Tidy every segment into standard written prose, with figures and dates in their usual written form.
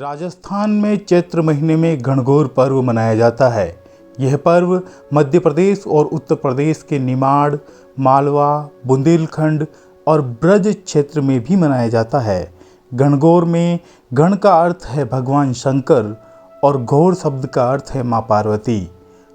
राजस्थान में चैत्र महीने में गणगौर पर्व मनाया जाता है। यह पर्व मध्य प्रदेश और उत्तर प्रदेश के निमाड़, मालवा, बुंदेलखंड और ब्रज क्षेत्र में भी मनाया जाता है। गणगौर में गण का अर्थ है भगवान शंकर और गौर शब्द का अर्थ है माँ पार्वती।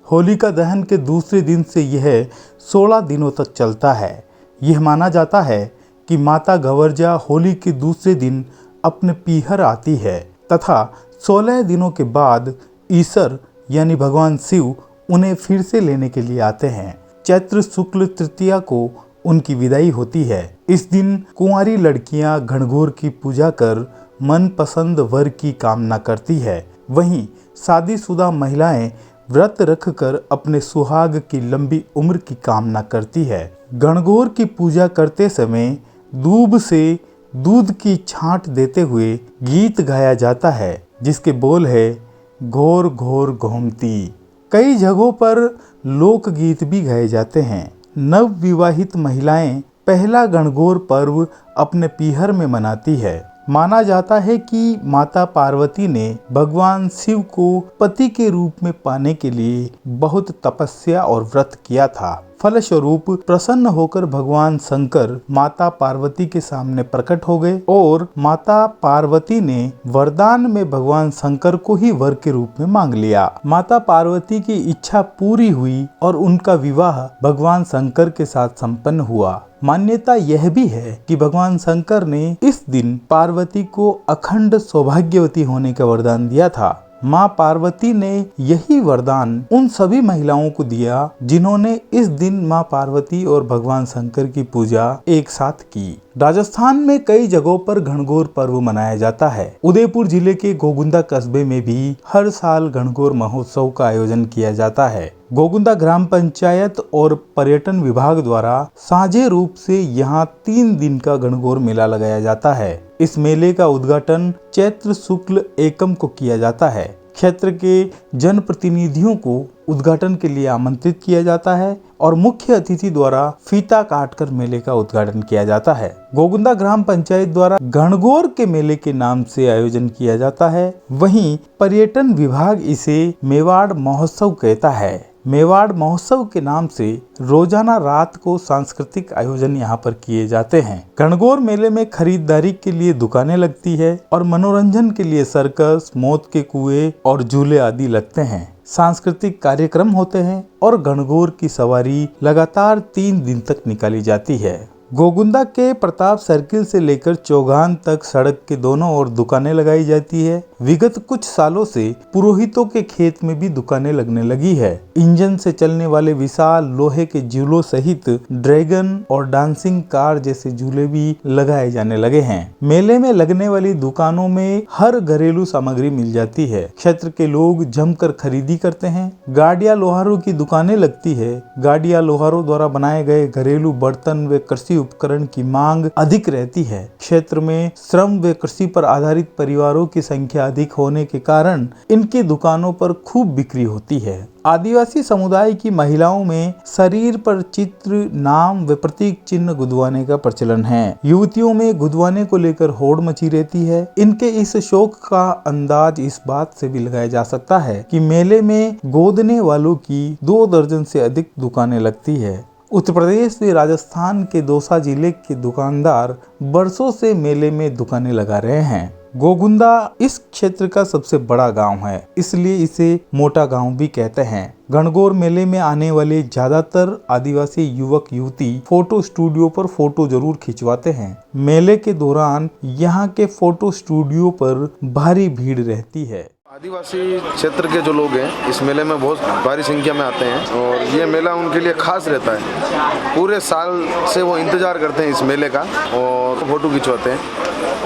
होलिका दहन के दूसरे दिन से यह 16 दिनों तक चलता है। यह माना जाता है कि माता गवर्जा होली के दूसरे दिन अपने पीहर आती है तथा 16 दिनों के बाद ईश्वर यानी भगवान शिव उन्हें फिर से लेने के लिए आते हैं। चैत्र शुक्ल तृतीया को उनकी विदाई होती है। इस दिन कुंवारी लड़कियां गणगौर की पूजा कर मनपसंद वर की कामना करती है। वहीं शादीशुदा महिलाएं व्रत रखकर अपने सुहाग की लंबी उम्र की कामना करती है। गणगौर की पूजा करते समय दूब से दूध की छांट देते हुए गीत गाया जाता है, जिसके बोल है घोर घोर घोमती। कई जगहों पर लोकगीत भी गाए जाते हैं। नव विवाहित महिलाएं पहला गणगौर पर्व अपने पीहर में मनाती है। माना जाता है कि माता पार्वती ने भगवान शिव को पति के रूप में पाने के लिए बहुत तपस्या और व्रत किया था। फलस्वरूप प्रसन्न होकर भगवान शंकर माता पार्वती के सामने प्रकट हो गए और माता पार्वती ने वरदान में भगवान शंकर को ही वर के रूप में मांग लिया। माता पार्वती की इच्छा पूरी हुई और उनका विवाह भगवान शंकर के साथ संपन्न हुआ। मान्यता यह भी है कि भगवान शंकर ने इस दिन पार्वती को अखंड सौभाग्यवती होने का वरदान दिया था। माँ पार्वती ने यही वरदान उन सभी महिलाओं को दिया जिन्होंने इस दिन माँ पार्वती और भगवान शंकर की पूजा एक साथ की। राजस्थान में कई जगहों पर गणगौर पर्व मनाया जाता है। उदयपुर जिले के गोगुंदा कस्बे में भी हर साल गणगौर महोत्सव का आयोजन किया जाता है। गोगुंदा ग्राम पंचायत और पर्यटन विभाग द्वारा साझे रूप से यहाँ 3 दिन का गणगौर मेला लगाया जाता है। इस मेले का उद्घाटन चैत्र शुक्ल एकम को किया जाता है। क्षेत्र के जनप्रतिनिधियों को उद्घाटन के लिए आमंत्रित किया जाता है और मुख्य अतिथि द्वारा फीता काटकर मेले का उद्घाटन किया जाता है। गोगुंदा ग्राम पंचायत द्वारा गणगौर के मेले के नाम से आयोजन किया जाता है। वहीं पर्यटन विभाग इसे मेवाड़ महोत्सव कहता है। मेवाड़ महोत्सव के नाम से रोजाना रात को सांस्कृतिक आयोजन यहाँ पर किए जाते हैं। गणगौर मेले में खरीदारी के लिए दुकानें लगती है और मनोरंजन के लिए सर्कस, मौत के कुएं और झूले आदि लगते हैं। सांस्कृतिक कार्यक्रम होते हैं और गणगौर की सवारी लगातार 3 दिन तक निकाली जाती है। गोगुंदा के प्रताप सर्किल से लेकर चौगान तक सड़क के दोनों ओर दुकानें लगाई जाती है। विगत कुछ सालों से पुरोहितों के खेत में भी दुकानें लगने लगी है। इंजन से चलने वाले विशाल लोहे के झूलों सहित ड्रैगन और डांसिंग कार जैसे झूले भी लगाए जाने लगे हैं। मेले में लगने वाली दुकानों में हर घरेलू सामग्री मिल जाती है। क्षेत्र के लोग जमकर खरीदी करते हैं। गाड़िया लोहारों की दुकानें लगती है। गाड़िया लोहारों द्वारा बनाए गए घरेलू बर्तन व कृषि उपकरण की मांग अधिक रहती है। क्षेत्र में श्रम व कृषि पर आधारित परिवारों की संख्या अधिक होने के कारण इनकी दुकानों पर खूब बिक्री होती है। आदिवासी समुदाय की महिलाओं में शरीर पर चित्र, नाम व प्रतीक चिन्ह गुदवाने का प्रचलन है। युवतियों में गुदवाने को लेकर होड़ मची रहती है। इनके इस शौक का अंदाज इस बात से भी लगाया जा सकता है कि मेले में गोदने वालों की 2 दर्जन से अधिक दुकानें लगती है। उत्तर प्रदेश व राजस्थान के दौसा जिले के दुकानदार बरसों से मेले में दुकानें लगा रहे हैं। गोगुंदा इस क्षेत्र का सबसे बड़ा गांव है, इसलिए इसे मोटा गांव भी कहते हैं। गणगौर मेले में आने वाले ज्यादातर आदिवासी युवक युवती फोटो स्टूडियो पर फोटो जरूर खिंचवाते हैं। मेले के दौरान यहाँ के फोटो स्टूडियो पर भारी भीड़ रहती है। आदिवासी क्षेत्र के जो लोग हैं इस मेले में बहुत भारी संख्या में आते हैं और ये मेला उनके लिए खास रहता है। पूरे साल से वो इंतजार करते हैं इस मेले का और फोटो खिंचवाते हैं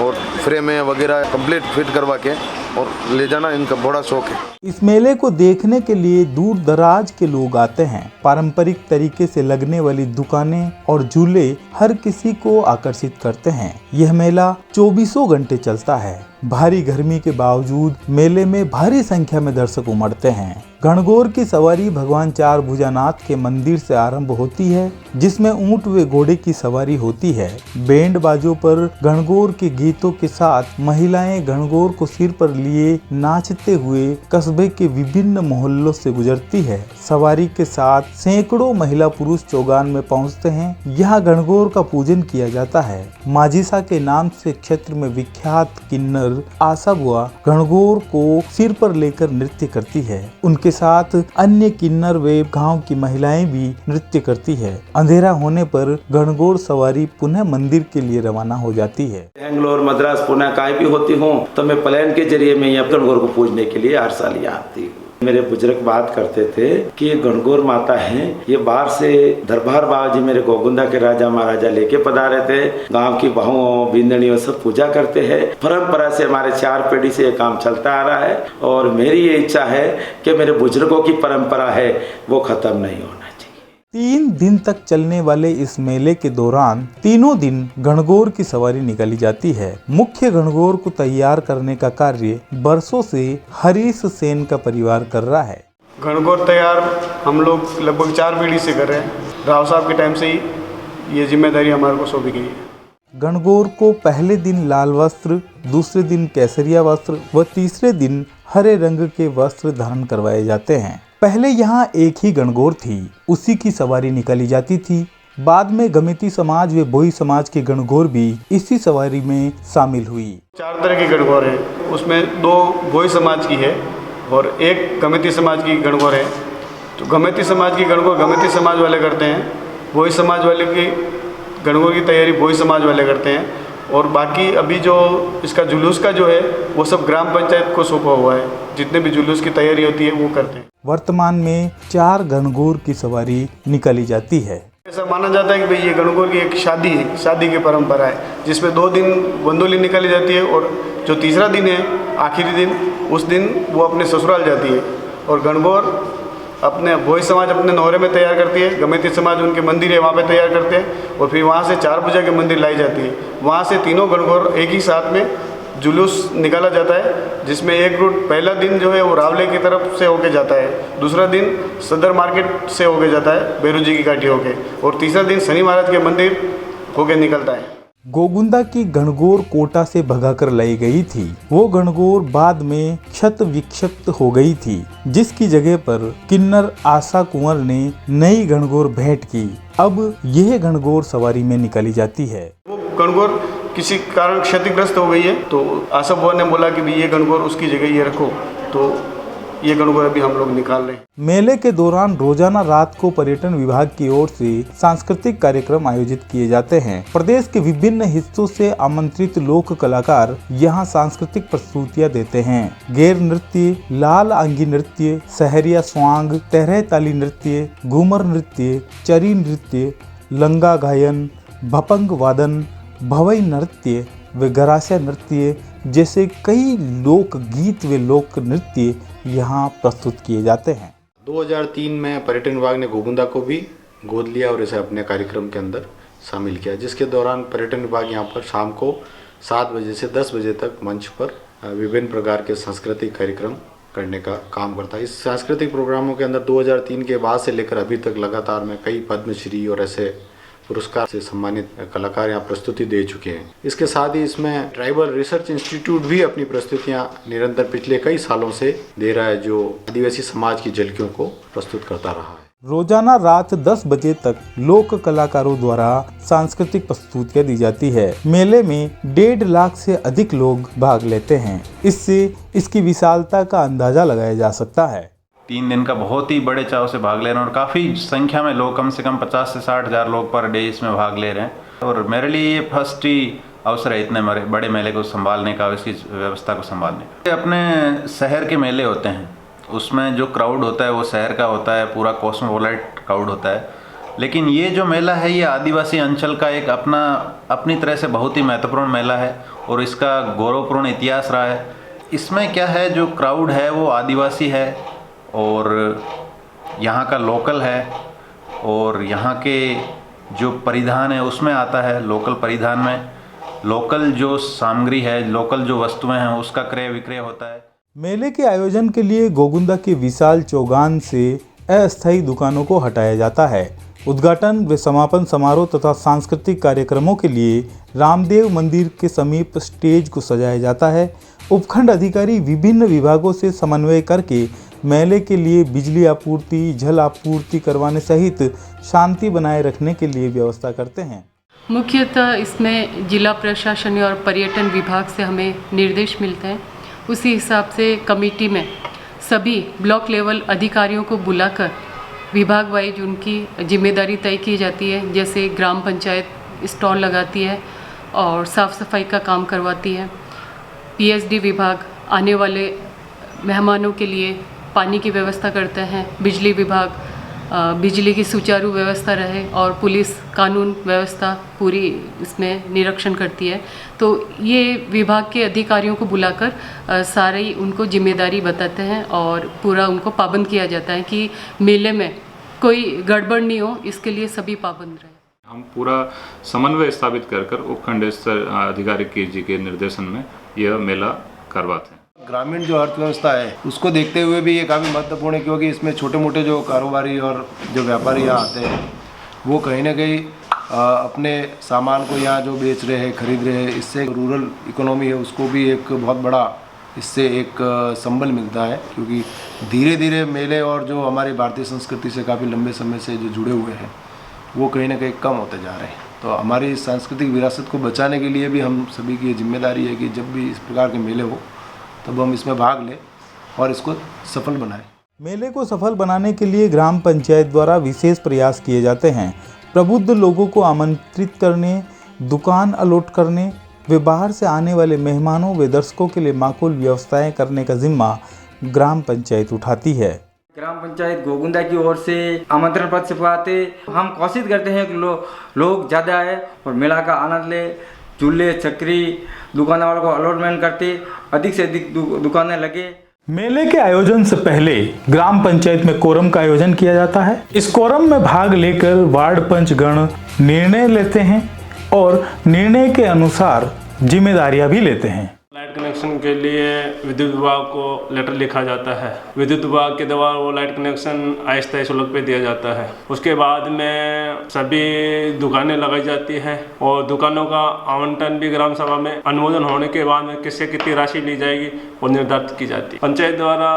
और फ्रेम वगैरह कंप्लीट फिट करवा के और ले जाना इनका बड़ा शौक है। इस मेले को देखने के लिए दूर दराज के लोग आते हैं। पारंपरिक तरीके से लगने वाली दुकानें और झूले हर किसी को आकर्षित करते हैं। यह मेला 24 घंटे चलता है। भारी गर्मी के बावजूद मेले में भारी संख्या में दर्शक उमड़ते हैं। घनघोर की सवारी भगवान चार भुजानाथ के मंदिर से आरंभ होती है, जिसमें ऊंट व घोड़े की सवारी होती है। बैंड बाजों पर घनघोर के गीतों के साथ महिलाएं घनघोर को सिर पर लिए नाचते हुए कस्बे के विभिन्न मोहल्लों से गुजरती है। सवारी के साथ सैकड़ों महिला पुरुष चौगान में पहुंचते हैं। यहाँ घनघोर का पूजन किया जाता है। माजिसा के नाम से क्षेत्र में विख्यात किन्नर आशा बुआ घनघोर को सिर पर लेकर नृत्य करती है। उनके साथ अन्य किन्नर व गांव की महिलाएं भी नृत्य करती है। अंधेरा होने पर घनघोर सवारी पुनः मंदिर के लिए रवाना हो जाती है। बेंगलोर, मद्रास, पुणे कहीं भी होती हूँ तो मैं प्लेन के जरिए में यहाँ घनघोर को पूजने के लिए हर साल यहाँ आती हूँ। मेरे बुजुर्ग बात करते थे कि ये घनघोर माता है, ये बाहर से दरबार बाबा जी मेरे गोगुंदा के राजा महाराजा लेके पधारे थे। गांव की बहुओं बिंदनियों सब पूजा करते हैं। परंपरा से हमारे 4 पीढ़ी से ये काम चलता आ रहा है और मेरी ये इच्छा है कि मेरे बुजुर्गों की परंपरा है वो खत्म नहीं होना। 3 दिन तक चलने वाले इस मेले के दौरान तीनों दिन घनघोर की सवारी निकाली जाती है। मुख्य घनघोर को तैयार करने का कार्य बरसों से हरीश सेन का परिवार कर रहा है। घनघोर तैयार हम लोग लगभग 4 पीढ़ी से कर रहे हैं। राव साहब के टाइम से ही ये जिम्मेदारी हमारे को सौंपी गई है। घनघोर को पहले दिन लाल वस्त्र, दूसरे दिन केसरिया वस्त्र व तीसरे दिन हरे रंग के वस्त्र धारण करवाए जाते हैं। पहले यहाँ एक ही घनघोर थी, उसी की सवारी निकाली जाती थी। बाद में गमेती समाज व भोई समाज के घनघोर भी इसी सवारी में शामिल हुई। 4 तरह की घनघोर है, उसमें 2 भोई समाज की है और 1 गमेती समाज की घनघोर है। तो गमेती समाज की घनघोर गमेती समाज वाले करते हैं, भोई समाज वाले की घनघोर की तैयारी भोई समाज वाले करते हैं और बाकी अभी जो इसका जुलूस का जो है वो सब ग्राम पंचायत को सौंपा हुआ है। जितने भी जुलूस की तैयारी होती है वो करते हैं। वर्तमान में 4 घनघोर की सवारी निकाली जाती है। ऐसा माना जाता है कि भाई ये घनघोर की एक शादी है, शादी की परंपरा है, जिसमें 2 दिन बंदोली निकाली जाती है और जो तीसरा दिन है आखिरी दिन, उस दिन वो अपने ससुराल जाती है। और घनघोर अपने भोई समाज अपने नौरे में तैयार करती है, गमेती समाज उनके मंदिर है वहाँ पे तैयार करते हैं और फिर वहाँ से 4 भुजा के मंदिर लाई जाती है। वहाँ से तीनों घनघोर एक ही साथ में जुलूस निकाला जाता है, जिसमें एक रूट पहला दिन जो है वो रावले की तरफ से होके जाता है, दूसरा दिन सदर मार्केट से होके जाता है बेरू जी की घाटी होके, और तीसरा दिन शनि महाराज के मंदिर होके निकलता है। गोगुंदा की घनघोर कोटा से भगाकर लाई गई थी। वो घनघोर बाद में क्षत विक्षत हो गई थी, जिसकी जगह पर किन्नर आशा कुंवर ने नई घनघोर भेंट की। अब यह घनघोर सवारी में निकाली जाती है। वो घनघोर किसी कारण क्षतिग्रस्त हो गई है तो आशा बुआ ने बोला कि भाई ये घनघोर उसकी जगह ये रखो, तो ये घनघोर अभी हम लोग निकाल रहे हैं। मेले के दौरान रोजाना रात को पर्यटन विभाग की ओर से सांस्कृतिक कार्यक्रम आयोजित किए जाते हैं। प्रदेश के विभिन्न हिस्सों से आमंत्रित लोक कलाकार यहाँ सांस्कृतिक प्रस्तुतियाँ देते हैं। गैर नृत्य, लाल आंगी नृत्य, सहरिया स्वांग, तेरह ताली नृत्य, घूमर नृत्य, चरी नृत्य, लंगा गायन, भपंग वादन, भवई नृत्य व गरासिया नृत्य जैसे कई लोक गीत व लोक नृत्य यहाँ प्रस्तुत किए जाते हैं। 2003 में पर्यटन विभाग ने गोगुंदा को भी गोद लिया और इसे अपने कार्यक्रम के अंदर शामिल किया, जिसके दौरान पर्यटन विभाग यहाँ पर शाम को 7 बजे से 10 बजे तक मंच पर विभिन्न प्रकार के सांस्कृतिक कार्यक्रम करने का काम करता है। इस सांस्कृतिक प्रोग्रामों के अंदर 2003 के बाद से लेकर अभी तक लगातार में कई पद्मश्री और ऐसे पुरस्कार से सम्मानित कलाकार यहाँ प्रस्तुति दे चुके हैं। इसके साथ ही इसमें ट्राइबल रिसर्च इंस्टीट्यूट भी अपनी प्रस्तुतियाँ निरंतर पिछले कई सालों से दे रहा है, जो आदिवासी समाज की झलकियों को प्रस्तुत करता रहा है। रोजाना रात 10 बजे तक लोक कलाकारों द्वारा सांस्कृतिक प्रस्तुतियाँ दी जाती है। मेले में 1.5 लाख से अधिक लोग भाग लेते हैं। इससे इसकी विशालता का अंदाजा लगाया जा सकता है। 3 दिन का बहुत ही बड़े चाव से भाग ले रहे हैं और काफ़ी संख्या में लोग, कम से कम 50 से 60 हज़ार लोग पर डे इसमें भाग ले रहे हैं। और मेरे लिए ये फर्स्ट ही अवसर है इतने बड़े मेले को संभालने का, इसकी व्यवस्था को संभालने का। अपने शहर के मेले होते हैं, उसमें जो क्राउड होता है वो शहर का होता है, पूरा कॉस्मोपोलाइट क्राउड होता है। लेकिन ये जो मेला है ये आदिवासी अंचल का एक अपनी तरह से बहुत ही महत्वपूर्ण मेला है और इसका गौरवपूर्ण इतिहास रहा है। इसमें क्या है, जो क्राउड है वो आदिवासी है और यहाँ का लोकल है और यहाँ के जो परिधान है उसमें आता है। लोकल परिधान में लोकल जो सामग्री है, लोकल जो वस्तुएं हैं उसका क्रय विक्रय होता है। मेले के आयोजन के लिए गोगुंदा के विशाल चौगान से अस्थायी दुकानों को हटाया जाता है। उद्घाटन व समापन समारोह तथा सांस्कृतिक कार्यक्रमों के लिए रामदेव मंदिर के समीप स्टेज को सजाया जाता है। उपखंड अधिकारी विभिन्न विभागों से समन्वय करके मेले के लिए बिजली आपूर्ति, जल आपूर्ति करवाने सहित शांति बनाए रखने के लिए व्यवस्था करते हैं। मुख्यतः इसमें जिला प्रशासन और पर्यटन विभाग से हमें निर्देश मिलते हैं। उसी हिसाब से कमेटी में सभी ब्लॉक लेवल अधिकारियों को बुलाकर विभाग वाइज उनकी जिम्मेदारी तय की जाती है। जैसे ग्राम पंचायत स्टॉल लगाती है और साफ़ सफाई का काम करवाती है। पीएचडी विभाग आने वाले मेहमानों के लिए पानी की व्यवस्था करते हैं। बिजली विभाग बिजली की सुचारू व्यवस्था रहे और पुलिस कानून व्यवस्था पूरी इसमें निरीक्षण करती है। तो ये विभाग के अधिकारियों को बुलाकर सारी उनको जिम्मेदारी बताते हैं और पूरा उनको पाबंद किया जाता है कि मेले में कोई गड़बड़ नहीं हो, इसके लिए सभी पाबंद रहे। हम पूरा समन्वय स्थापित कर उपखंड स्तर अधिकारी जी के निर्देशन में यह मेला करवाते हैं। ग्रामीण जो अर्थव्यवस्था है उसको देखते हुए भी ये काफ़ी महत्वपूर्ण है, क्योंकि इसमें छोटे मोटे जो कारोबारी और जो व्यापारी यहाँ आते हैं वो कहीं ना कहीं अपने सामान को यहाँ जो बेच रहे हैं, खरीद रहे हैं, इससे रूरल इकोनॉमी है उसको भी एक बहुत बड़ा इससे एक संबल मिलता है। क्योंकि धीरे धीरे मेले और जो हमारी भारतीय संस्कृति से काफ़ी लंबे समय से जो जुड़े हुए हैं वो कहीं ना कहीं कम होते जा रहे हैं। तो हमारी सांस्कृतिक विरासत को बचाने के लिए भी हम सभी की जिम्मेदारी है कि जब भी इस प्रकार के मेले हो तब हम इसमें भाग लें और इसको सफल बनाएं। मेले को सफल बनाने के लिए ग्राम पंचायत द्वारा विशेष प्रयास किए जाते हैं। प्रबुद्ध लोगों को आमंत्रित करने, दुकान अलॉट करने व बाहर से आने वाले मेहमानों व दर्शकों के लिए माकूल व्यवस्थाएं करने का जिम्मा ग्राम पंचायत उठाती है। ग्राम पंचायत गोगुंदा की ओर से आमंत्रण पत्र छपवाते हम कोशिश करते हैं कि लोग ज़्यादा आए और मेला का आनंद ले। चूल्हे चक्री दुकान वालों को अलॉटमेंट करते अधिक से अधिक दुकानें लगे। मेले के आयोजन से पहले ग्राम पंचायत में कोरम का आयोजन किया जाता है। इस कोरम में भाग लेकर वार्ड पंच गण निर्णय लेते हैं और निर्णय के अनुसार जिम्मेदारियां भी लेते हैं। लाइट कनेक्शन के लिए विद्युत विभाग को लेटर लिखा जाता है। विद्युत विभाग के द्वारा वो लाइट कनेक्शन अस्थायी शुल्क पे दिया जाता है। उसके बाद में सभी दुकानें लगाई जाती हैं और दुकानों का आवंटन भी ग्राम सभा में अनुमोदन होने के बाद में किससे कितनी राशि ली जाएगी वो निर्धारित की जाती है। पंचायत द्वारा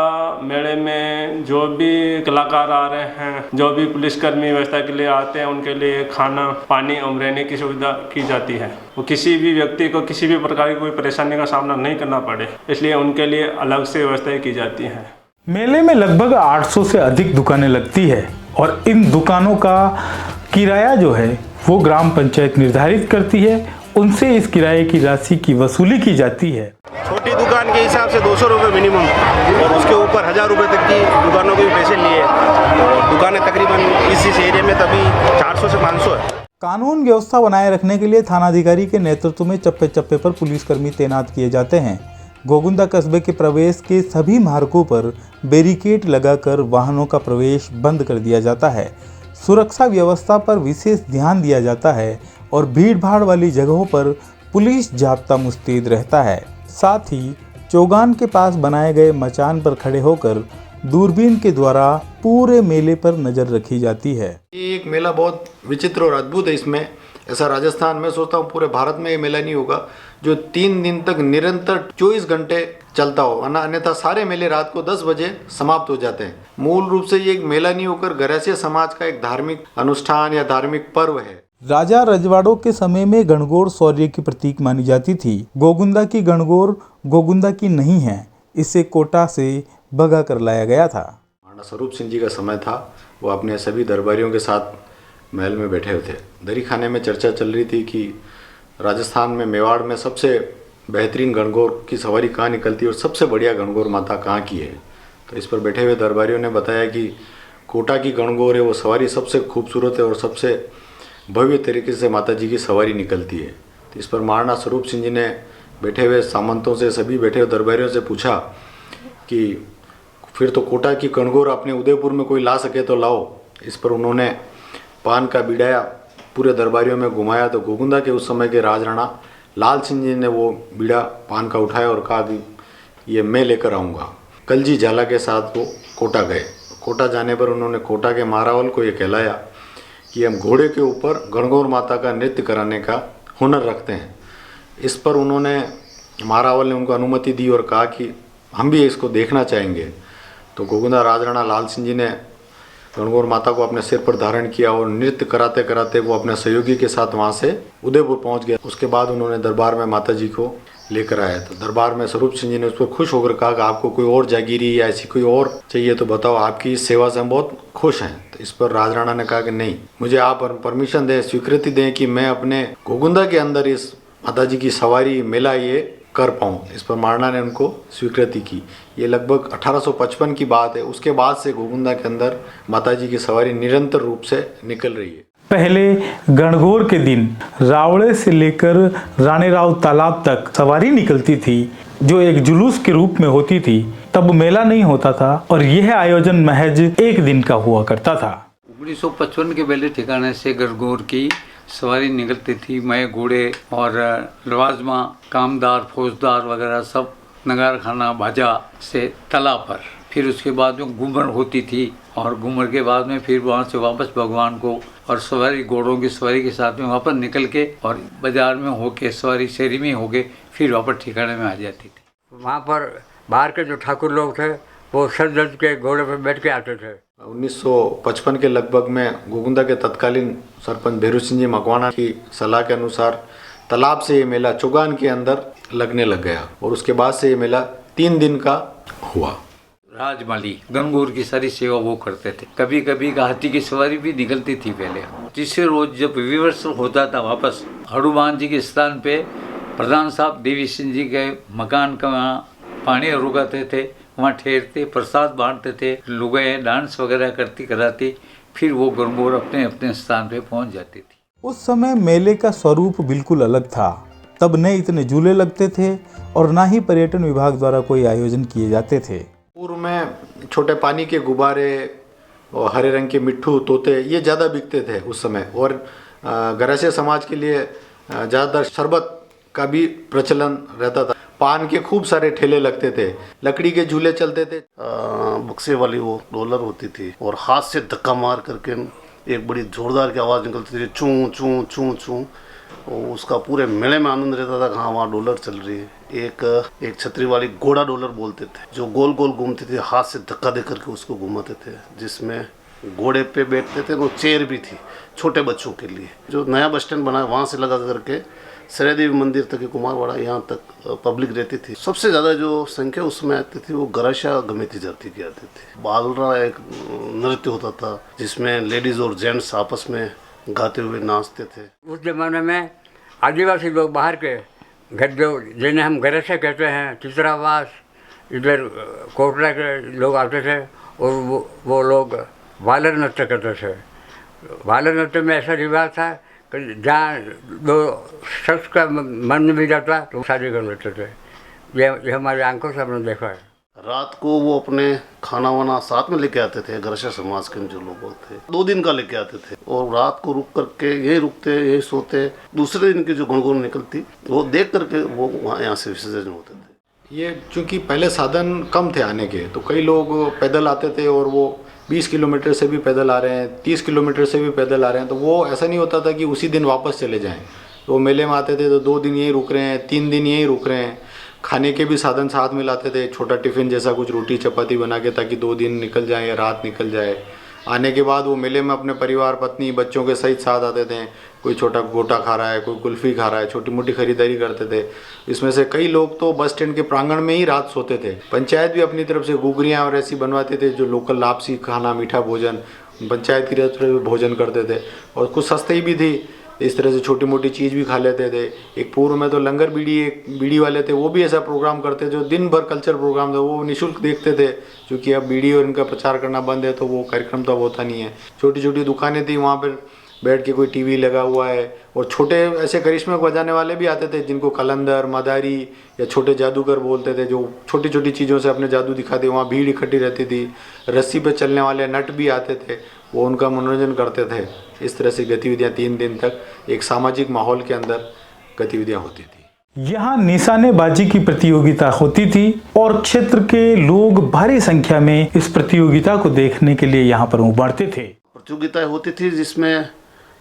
मेले में जो भी कलाकार आ रहे हैं, जो भी पुलिसकर्मी व्यवस्था के लिए आते हैं, उनके लिए खाना पानी और रहने की सुविधा की जाती है। वो किसी भी व्यक्ति को किसी भी प्रकार की कोई परेशानी का सामना नहीं करना पड़े, इसलिए उनके लिए अलग से व्यवस्थाएं की जाती हैं। मेले में लगभग 800 से अधिक दुकानें लगती है और इन दुकानों का किराया जो है वो ग्राम पंचायत निर्धारित करती है। उनसे इस किराए की राशि की वसूली की जाती है। छोटी दुकान के हिसाब से 200 रुपये मिनिमम और उसके ऊपर 1000 रुपये तक की दुकानों के भी पैसे लिए। दुकानें तकरीबन इस एरिया में तभी 400 से 500 है। कानून व्यवस्था बनाए रखने के लिए थानाधिकारी के नेतृत्व में चप्पे चप्पे पर पुलिसकर्मी तैनात किए जाते हैं। गोगुंदा कस्बे के प्रवेश के सभी मार्गों पर बैरिकेड लगाकर वाहनों का प्रवेश बंद कर दिया जाता है। सुरक्षा व्यवस्था पर विशेष ध्यान दिया जाता है और भीड़भाड़ वाली जगहों पर पुलिस जाब्ता मुस्तैद रहता है। साथ ही चौगान के पास बनाए गए मचान पर खड़े होकर दूरबीन के द्वारा पूरे मेले पर नजर रखी जाती है। ये एक मेला बहुत विचित्र और अद्भुत है। इसमें ऐसा राजस्थान में सोचता हूँ पूरे भारत में ये मेला नहीं होगा जो 3 दिन तक निरंतर 24 घंटे चलता हो, अन्यथा सारे मेले रात को 10 बजे समाप्त हो जाते हैं। मूल रूप से ये एक मेला नहीं होकर गैरसिया समाज का एक धार्मिक अनुष्ठान या धार्मिक पर्व है। राजा रजवाड़ों के समय में गणगौर शौर्य की प्रतीक मानी जाती थी। गोगुंदा की गणगौर गोगुंदा की नहीं है, इसे कोटा से भगा कर लाया गया था। महाराणा स्वरूप सिंह जी का समय था, वो अपने सभी दरबारियों के साथ महल में बैठे हुए थे। दरी खाने में चर्चा चल रही थी कि राजस्थान में मेवाड़ में सबसे बेहतरीन गणगौर की सवारी कहाँ निकलती है और सबसे बढ़िया गणगौर माता कहाँ की है। तो इस पर बैठे हुए दरबारियों ने बताया कि कोटा की गणगौर है वो सवारी सबसे खूबसूरत है और सबसे भव्य तरीके से माता जी की सवारी निकलती है। तो इस पर महाराणा स्वरूप सिंह जी ने बैठे हुए सामंतों से, सभी बैठे हुए दरबारियों से पूछा कि फिर तो कोटा की गणगौर अपने उदयपुर में कोई ला सके तो लाओ। इस पर उन्होंने पान का बिड़ाया पूरे दरबारियों में घुमाया तो गोगुंदा के उस समय के राजराणा लाल सिंह जी ने वो बीड़ा पान का उठाया और कहा कि ये मैं लेकर आऊँगा। कलजी झाला के साथ वो कोटा गए। कोटा जाने पर उन्होंने कोटा के मारावल को ये कहलाया कि हम घोड़े के ऊपर गणगौर माता का नृत्य कराने का हुनर रखते हैं। इस पर उन्होंने मारावल ने उनको अनुमति दी और कहा कि हम भी इसको देखना चाहेंगे। तो गोगुंदा राजराणा लाल सिंह जी ने गणगौर माता को अपने सिर पर धारण किया और नृत्य कराते कराते वो अपने सहयोगी के साथ वहाँ से उदयपुर पहुँच गया। उसके बाद उन्होंने दरबार में माता जी को लेकर आया। तो दरबार में स्वरूप सिंह जी ने उस पर खुश होकर कहा कि आपको कोई और जागीरी या ऐसी कोई और चाहिए तो बताओ, आपकी इस सेवा से हम बहुत खुश हैं। तो इस पर राजराणा ने कहा कि नहीं, मुझे आप परमिशन दें, स्वीकृति दें कि मैं अपने गोगुंदा के अंदर इस माता जी की सवारी मेला ये कर पाऊँ। इस पर महाराणा ने उनको स्वीकृति की। ये लगभग 1855 की बात है। उसके बाद से गोगुंदा के अंदर माता जी की सवारी निरंतर रूप से निकल रही है। पहले गणगौर के दिन रावड़े से लेकर रानी राव तालाब तक सवारी निकलती थी, जो एक जुलूस के रूप में होती थी। तब मेला नहीं होता था और यह आयोजन महज एक दिन का हुआ करता था। 1955 के पहले ठिकाने से गणगौर की सवारी निकलती थी। मैं घोड़े और लवाजमा, कामदार, फौजदार वगैरह सब नगार खाना बाजा से तालाब पर। फिर उसके बाद में घूमर होती थी और घूमर के बाद में फिर वहाँ से वापस भगवान को और सवारी घोड़ों की सवारी के साथ में वापस निकल के और बाजार में होके सवारी शहरी में होके फिर वापस ठिकाने में आ जाती थी। वहाँ पर बाहर के जो ठाकुर लोग थे वो सर दर्द के घोड़े पर बैठ के आते थे। 1955 के लगभग में गोगुंदा के तत्कालीन सरपंच भैरू सिंह जी मकवाना की सलाह के अनुसार तालाब से ये मेला चौगान के अंदर लगने लग गया और उसके बाद से ये मेला 3 दिन का हुआ। राजमाली गणगौर की सारी सेवा वो करते थे। कभी कभी हाथी की सवारी भी निकलती थी पहले। तीसरे रोज जब रिवर्सल होता था वापस हनुमान जी के स्थान पे प्रधान साहब देवी सिंह जी के मकान का वहाँ पानी रुकाते थे, वहाँ ठहरते, प्रसाद बांटते थे, लुगाएं डांस वगैरह करती कराती, फिर वो गणगौर अपने अपने स्थान पे पहुँच जाती थी। उस समय मेले का स्वरूप बिल्कुल अलग था। तब न इतने झूले लगते थे और न ही पर्यटन विभाग द्वारा कोई आयोजन किए जाते थे। पूर्व में छोटे पानी के गुब्बारे और हरे रंग के मिट्ठू, तोते ये ज़्यादा बिकते थे उस समय। और गरासिया समाज के लिए ज़्यादातर शरबत का भी प्रचलन रहता था। पान के खूब सारे ठेले लगते थे, लकड़ी के झूले चलते थे। बक्से वाली वो रोलर होती थी और हाथ से धक्का मार करके एक बड़ी जोरदार की आवाज़ निकलती थी, चूं चूं चूं चूं। और उसका पूरे मेले में आनंद रहता था कि हाँ वहाँ डॉलर चल रही है। एक छतरी वाली घोड़ा डॉलर बोलते थे, जो गोल गोल घूमती थी, हाथ से धक्का दे करके उसको घुमाते थे, जिसमें घोड़े पे बैठते थे। वो चेयर भी थी छोटे बच्चों के लिए। जो नया बस स्टैंड बना है वहाँ से लगा करके सरदेवी मंदिर तक की कुमारवाड़ा यहाँ तक पब्लिक रहती थी। सबसे ज़्यादा जो संख्या उसमें आती थी वो गरासिया गमेती जाति की आती थी। बालरा एक नृत्य होता था जिसमें लेडीज़ और जेंट्स आपस में गाते हुए नाचते थे। उस जमाने में आदिवासी लोग बाहर के घर जो जिन्हें हम गरासिया कहते हैं, चित्रावास, इधर कोटला के लोग आते थे और वो लोग वालर नृत्य करते थे। वालर नृत्य में ऐसा रिवाज था कि जहाँ दो शख्स का मन भी जाता तो शादी कर लेते थे। ये हमारी आंखों से हमने देखा है। रात को वो अपने खाना वाना साथ में लेके आते थे। गरासिया समाज के जो लोग थे 2 दिन का लेके आते थे और रात को रुक करके यही रुकते, यही सोते। दूसरे दिन की जो गणगौर निकलती वो देख करके वो वहाँ यहाँ से विसर्जन होते थे। ये चूँकि पहले साधन कम थे आने के, तो कई लोग पैदल आते थे और वो 20 किलोमीटर से भी पैदल आ रहे हैं, 30 किलोमीटर से भी पैदल आ रहे हैं। तो वो ऐसा नहीं होता था कि उसी दिन वापस चले जाएं। तो मेले में आते थे तो 2 दिन यहीं रुक रहे हैं, 3 दिन यहीं रुक रहे हैं। खाने के भी साधन साथ में लाते थे, छोटा टिफ़िन जैसा कुछ रोटी चपाती बना के, ताकि 2 दिन निकल जाए या रात निकल जाए। आने के बाद वो मेले में अपने परिवार, पत्नी, बच्चों के सहित साथ आते थे। कोई छोटा गोटा खा रहा है, कोई कुल्फ़ी खा रहा है, छोटी मोटी खरीदारी करते थे। इसमें से कई लोग तो बस स्टैंड के प्रांगण में ही रात सोते थे। पंचायत भी अपनी तरफ से गुगरियाँ और ऐसी बनवाते थे, जो लोकल लापसी खाना, मीठा भोजन पंचायत की तरफ से भोजन करते थे। और कुछ सस्ती भी थी, इस तरह से छोटी मोटी चीज़ भी खा लेते थे। एक पूर्व में तो लंगर बीड़ी वाले थे, वो भी ऐसा प्रोग्राम करते जो दिन भर कल्चर प्रोग्राम था, वो निःशुल्क देखते थे। क्योंकि अब बीड़ी और इनका प्रचार करना बंद है तो वो कार्यक्रम तो अब होता नहीं है। छोटी छोटी दुकानें थी, वहाँ पर बैठ के कोई टीवी लगा हुआ है। और छोटे ऐसे करिश्मे बजाने वाले भी आते थे, जिनको कलंदर, मदारी या छोटे जादूगर बोलते थे, जो छोटी छोटी चीज़ों से अपने जादू दिखाते। वहाँ भीड़ इकट्ठी रहती थी। रस्सी पे चलने वाले नट भी आते थे, वो उनका मनोरंजन करते थे। इस तरह से गतिविधियाँ 3 दिन तक एक सामाजिक माहौल के अंदर गतिविधियाँ होती थी। यहाँ निशानेबाजी की प्रतियोगिता होती थी और क्षेत्र के लोग भारी संख्या में इस प्रतियोगिता को देखने के लिए यहाँ पर उमड़ते थे। प्रतियोगिताएं होती थी जिसमें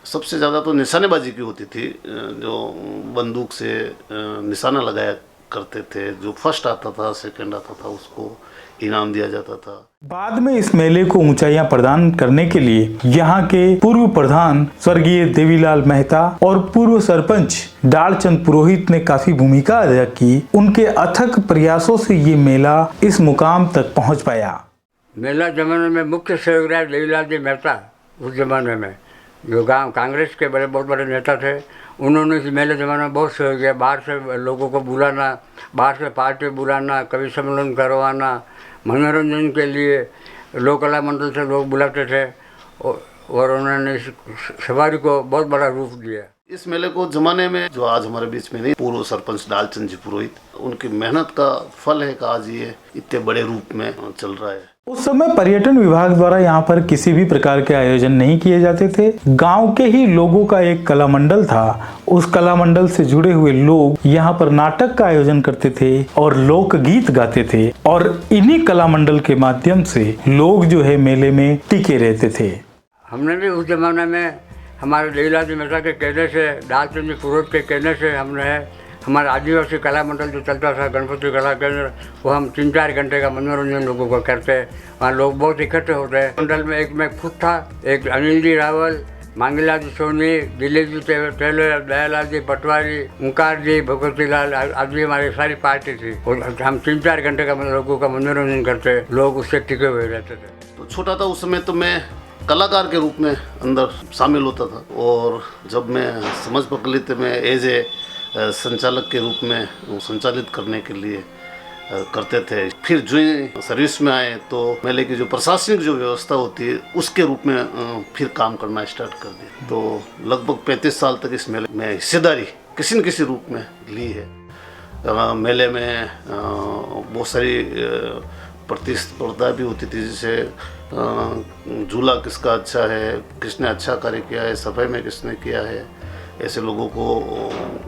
सबसे ज़्यादा तो निशानेबाजी की होती थी, जो बंदूक से निशाना लगाया करते थे। जो फर्स्ट आता था, सेकंड आता था, उसको इनाम दिया जाता था। बाद में इस मेले को ऊंचाइयां प्रदान करने के लिए यहाँ के पूर्व प्रधान स्वर्गीय देवीलाल मेहता और पूर्व सरपंच डालचंद पुरोहित ने काफी भूमिका अदा की। उनके अथक प्रयासों से ये मेला इस मुकाम तक पहुँच पाया। मेला जमाने में मुख्य सहयोग रहा देवीलाल जी मेहता। उस जमाने में जो गांव कांग्रेस के बहुत बड़े नेता थे, उन्होंने इस मेले जमाने में बहुत सहयोग किया। बाहर से लोगों को बुलाना, बाहर से पार्टी बुलाना, कवि सम्मेलन करवाना, मनोरंजन के लिए लोक कला मंडल से लोग बुलाते थे और उन्होंने इस सवारी को बहुत बड़ा रूप दिया। इस मेले को जमाने में जो आज हमारे बीच में नहीं, पूर्व सरपंच डालचंद जी पुरोहित, उनकी मेहनत का फल है कि आज ये इतने बड़े रूप में चल रहा है। उस समय पर्यटन विभाग द्वारा यहाँ पर किसी भी प्रकार के आयोजन नहीं किए जाते थे। गांव के ही लोगों का एक कला मंडल था। उस कला मंडल से जुड़े हुए लोग यहाँ पर नाटक का आयोजन करते थे और लोकगीत गाते थे और इन्हीं कला मंडल के माध्यम से लोग जो है मेले में टिके रहते थे। हमने भी उस जमाने में हमारे देवीलाल जी मेहता के कहने से, डालचंद जी पुरोहित के कहने से हमने हमारा आदिवासी कला मंडल जो चलता था गणपति कला केंद्र, वो हम 3-4 घंटे का मनोरंजन लोगों को करते। वहाँ लोग बहुत इकट्ठे होते हैं। मंडल में एक मैं खुद था, एक अनिल जी रावल, मांगीलाल जी सोनी, दिलीप जी टेलर, दयालाल जी पटवारी, ओंकार जी, भगवती लाल आदि हमारी सारी पार्टी थी। और हम 3-4 घंटे का लोगों का मनोरंजन करते, लोग उससे टिके हुए रहते थे। तो छोटा था उस समय, तो मैं कलाकार के रूप में अंदर शामिल होता था और जब मैं समझ पकड़ ली तो मैं एज ए संचालक के रूप में संचालित करने के लिए करते थे। फिर जो ही सर्विस में आए तो मेले की जो प्रशासनिक जो व्यवस्था होती है उसके रूप में फिर काम करना स्टार्ट कर दिया। तो लगभग 35 साल तक इस मेले में हिस्सेदारी किसी न किसी रूप में ली है। मेले में बहुत सारी प्रतिस्पर्धा भी होती थी, जैसे झूला किसका अच्छा है, किसने अच्छा कार्य किया है, सफाई में किसने किया है, ऐसे लोगों को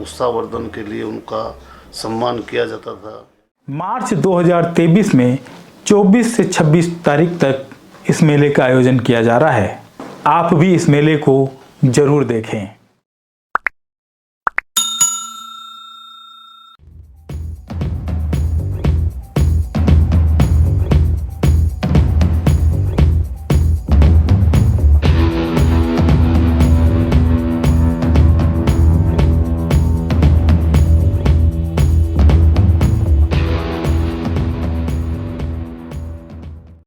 उत्साहवर्धन के लिए उनका सम्मान किया जाता था। मार्च 2023 में 24 से 26 तारीख तक इस मेले का आयोजन किया जा रहा है। आप भी इस मेले को जरूर देखें।